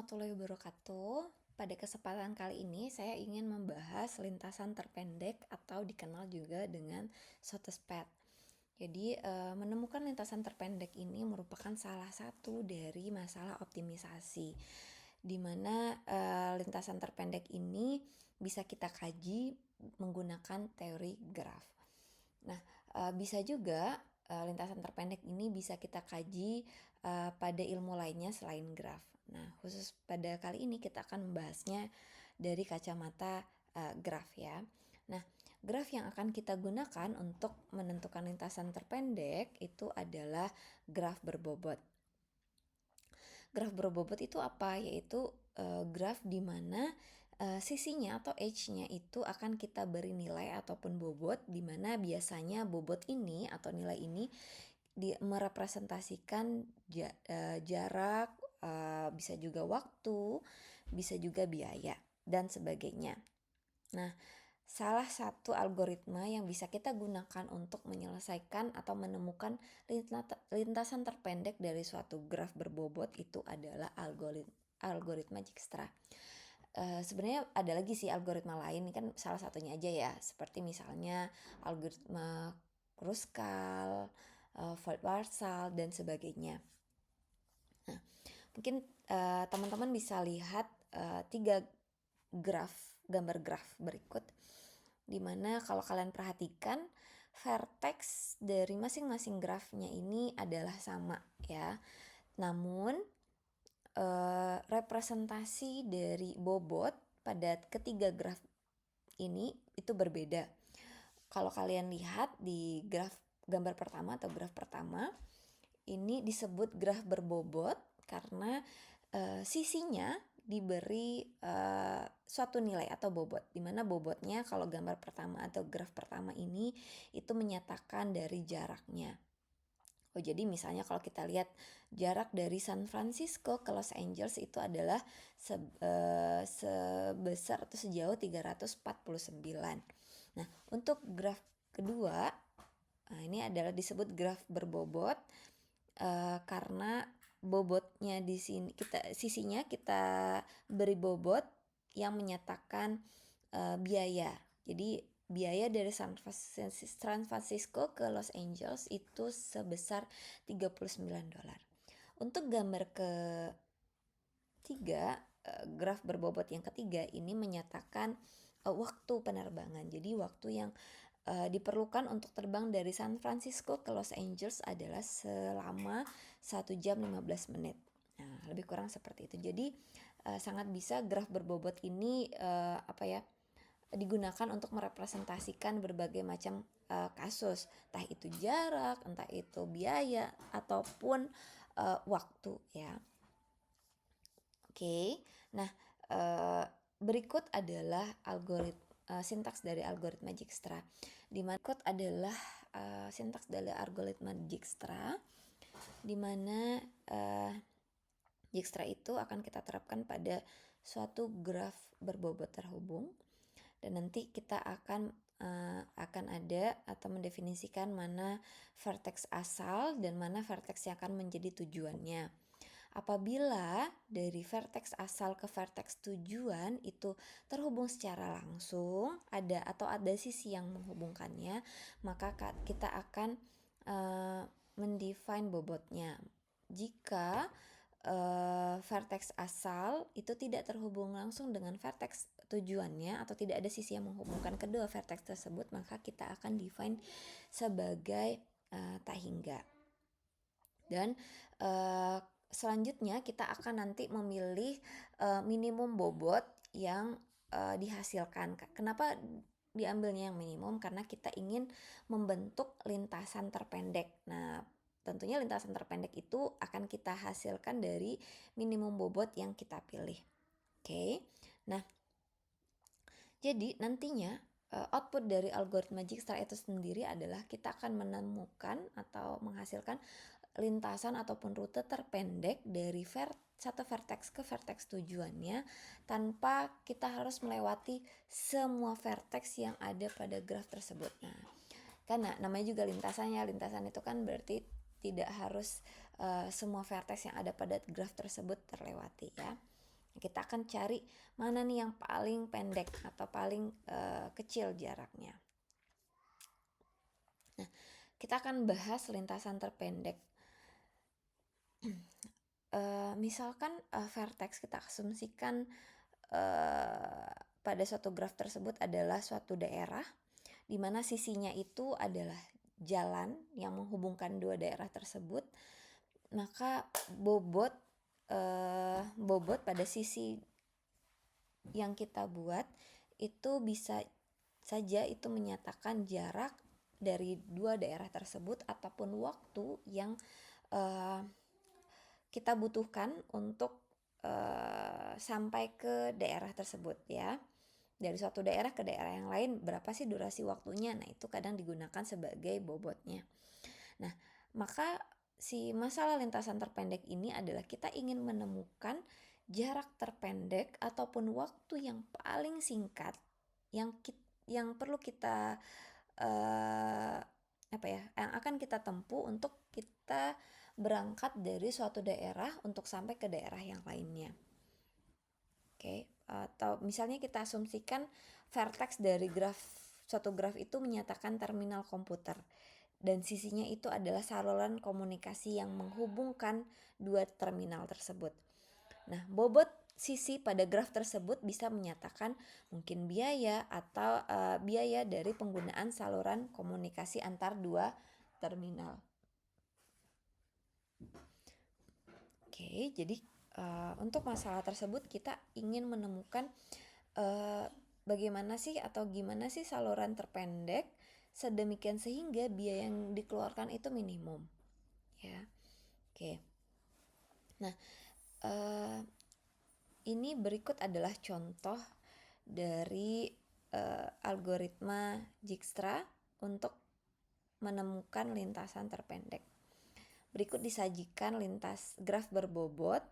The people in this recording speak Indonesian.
warahmatullahi wabarakatuh. Pada kesempatan kali ini saya ingin membahas lintasan terpendek atau dikenal juga dengan shortest path. Jadi menemukan lintasan terpendek ini merupakan salah satu dari masalah optimisasi, di mana lintasan terpendek ini bisa kita kaji menggunakan teori graf. Nah, bisa juga lintasan terpendek ini bisa kita kaji pada ilmu lainnya selain graf. Nah, khusus pada kali ini kita akan membahasnya dari kacamata graf ya. Nah, graf yang akan kita gunakan untuk menentukan lintasan terpendek itu adalah graf berbobot. Graf berbobot itu apa? Yaitu graf di mana sisinya atau edge-nya itu akan kita beri nilai ataupun bobot, di mana biasanya bobot ini atau nilai ini merepresentasikan jarak, bisa juga waktu, bisa juga biaya, dan sebagainya. Nah, salah satu algoritma yang bisa kita gunakan untuk menyelesaikan atau menemukan lintasan terpendek dari suatu graf berbobot itu adalah algoritma Dijkstra. Sebenarnya ada lagi sih algoritma lain, ini kan salah satunya aja ya, seperti misalnya algoritma Kruskal, Ford-Warshall, dan sebagainya. Nah, mungkin teman-teman bisa lihat 3 gambar graf berikut, dimana kalau kalian perhatikan vertex dari masing-masing grafnya ini adalah sama ya. Namun representasi dari bobot pada ketiga graf ini itu berbeda. Kalau kalian lihat di gambar pertama atau graf pertama, ini disebut graf berbobot karena sisinya diberi suatu nilai atau bobot, di mana bobotnya kalau gambar pertama atau graf pertama ini itu menyatakan dari jaraknya. Jadi misalnya kalau kita lihat jarak dari San Francisco ke Los Angeles itu adalah sebesar atau sejauh 349. Nah, untuk graf kedua, ini adalah disebut graf berbobot karena bobotnya di sini sisinya kita beri bobot yang menyatakan biaya. Jadi biaya dari San Francisco ke Los Angeles itu sebesar $39. Untuk gambar ketiga, graf berbobot yang ketiga ini menyatakan waktu penerbangan. Jadi waktu yang diperlukan untuk terbang dari San Francisco ke Los Angeles adalah selama 1 jam 15 menit. Nah, lebih kurang seperti itu. Jadi sangat bisa graf berbobot ini digunakan untuk merepresentasikan berbagai macam kasus, entah itu jarak, entah itu biaya, ataupun waktu ya. Oke, nah berikut adalah sintaks dari algoritma Dijkstra. Di mana berikut adalah sintaks dari algoritma Dijkstra, di mana Dijkstra itu akan kita terapkan pada suatu graf berbobot terhubung, dan nanti kita akan ada atau mendefinisikan mana vertex asal dan mana vertex yang akan menjadi tujuannya. Apabila dari vertex asal ke vertex tujuan itu terhubung secara langsung, ada sisi yang menghubungkannya, maka kita akan mendefine bobotnya. Jika vertex asal itu tidak terhubung langsung dengan vertex tujuannya atau tidak ada sisi yang menghubungkan kedua vertex tersebut, maka kita akan define sebagai tak hingga. Dan selanjutnya kita akan nanti memilih minimum bobot yang dihasilkan. Kenapa diambilnya yang minimum? Karena kita ingin membentuk lintasan terpendek. Nah, tentunya lintasan terpendek itu akan kita hasilkan dari minimum bobot yang kita pilih. Oke. Nah, jadi nantinya output dari algoritma Dijkstra itu sendiri adalah kita akan menemukan atau menghasilkan lintasan ataupun rute terpendek dari satu vertex ke vertex tujuannya tanpa kita harus melewati semua vertex yang ada pada graf tersebut. Nah, karena namanya juga lintasan itu kan berarti tidak harus semua vertex yang ada pada graf tersebut terlewati ya. Kita akan cari mana nih yang paling pendek atau paling kecil jaraknya. Nah, kita akan bahas lintasan terpendek. Misalkan vertex kita asumsikan pada suatu graf tersebut adalah suatu daerah di mana sisinya itu adalah jalan yang menghubungkan dua daerah tersebut, maka bobot pada sisi yang kita buat itu bisa saja itu menyatakan jarak dari dua daerah tersebut ataupun waktu yang kita butuhkan untuk sampai ke daerah tersebut ya. Dari suatu daerah ke daerah yang lain berapa sih durasi waktunya? Nah, itu kadang digunakan sebagai bobotnya. Nah, maka si masalah lintasan terpendek ini adalah kita ingin menemukan jarak terpendek ataupun waktu yang paling singkat yang perlu kita yang akan kita tempuh untuk kita berangkat dari suatu daerah untuk sampai ke daerah yang lainnya. Oke, atau misalnya kita asumsikan vertex dari suatu graf itu menyatakan terminal komputer dan sisinya itu adalah saluran komunikasi yang menghubungkan dua terminal tersebut. Nah, bobot sisi pada graf tersebut bisa menyatakan mungkin biaya atau biaya dari penggunaan saluran komunikasi antar dua terminal. Oke, jadi untuk masalah tersebut kita ingin menemukan bagaimana sih atau gimana sih saluran terpendek sedemikian sehingga biaya yang dikeluarkan itu minimum ya. Oke, nah ini berikut adalah contoh dari algoritma Dijkstra untuk menemukan lintasan terpendek. Berikut disajikan graf berbobot